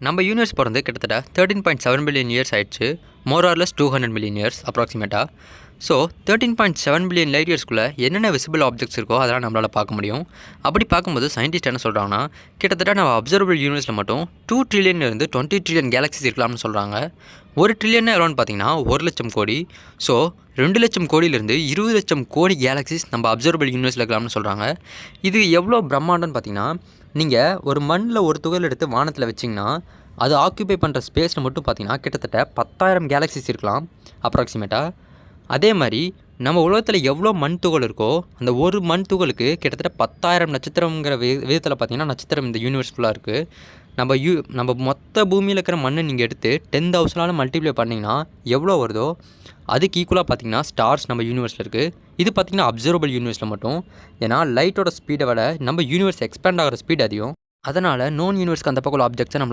நம்ம யூனிவர்ஸ் பிறந்து கிட்டத்தட்ட 13.7 பில்லியன் இயர்ஸ் ஆயிடுச்சு. More or less 200 million years அப்ராக்சிமேட்டாக. ஸோ 13.7 பில்லியன் லைட் இயர்ஸ்க்குள்ளே என்னென்ன விசிபிள் ஆப்ஜெக்ட்ஸ் இருக்கோ அதெல்லாம் நம்மளால் பார்க்க முடியும். அப்படி பார்க்கும்போது சயின்டிஸ்ட் என்ன சொல்கிறாங்கன்னா, கிட்டத்தட்ட நம்ம அப்சர்வபிள் யூனிவர்ஸில் மட்டும் 2 ட்ரில்லியன்லேருந்து 20 ட்ரில்லியன் கேலக்ஸிஸ் இருக்கலாம்னு சொல்கிறாங்க. 1 ட்ரில்லியன் எவ்வளோன்னு பார்த்தீங்கன்னா 1 லட்சம் கோடி. ஸோ 2 லட்சம் கோடியிலேருந்து 20 லட்சம் கோடி கேலக்ஸிஸ் நம்ம அப்சர்வபிள் யூனிவர்ஸில் இருக்கலாம்னு சொல்கிறாங்க. இது எவ்வளோ பிரம்மாண்டம்னு பார்த்தீங்கன்னா, நீங்கள் ஒரு மண்ணில் ஒரு துகள் எடுத்து வானத்தில் வச்சிங்கன்னா அது ஆக்குபை பண்ணுற ஸ்பேஸில் மட்டும் பார்த்தீங்கன்னா கிட்டத்தட்ட 10,000 கேலக்ஸிஸ் இருக்கலாம் அப்ராக்சிமேட்டாக. அதே மாதிரி நம்ம உலகத்தில் எவ்வளோ மண் துகள் இருக்கோ அந்த ஒரு மண் துகளுக்கு கிட்டத்தட்ட 10,000 நட்சத்திரங்கிற விதத்தில் பார்த்தீங்கன்னா நட்சத்திரம் இந்த யூனிவர்ஸ் ஃபுல்லாக இருக்குது. நம்ம மொத்த பூமியில் இருக்கிற மண்ணை நீங்கள் எடுத்து 10,000 மல்டிப்ளை பண்ணிங்கன்னா எவ்வளோ வருதோ அதுக்கு ஈக்குவலாக பார்த்தீங்கன்னா ஸ்டார்ஸ் நம்ம யூனிவர்ஸில் இருக்குது. இது பார்த்திங்கன்னா அப்சர்வபிள் யூனிவர்ஸில் மட்டும். ஏன்னா லைட்டோட ஸ்பீடை விட நம்ம யூனிவர்ஸ் எக்ஸ்பேண்ட் ஆகிற ஸ்பீட் அதிகம். அதனால் நோன் யூனிவர்ஸ்க்கு அந்த பக்கம் ஆப்ஜெக்ட்ஸை நம்ம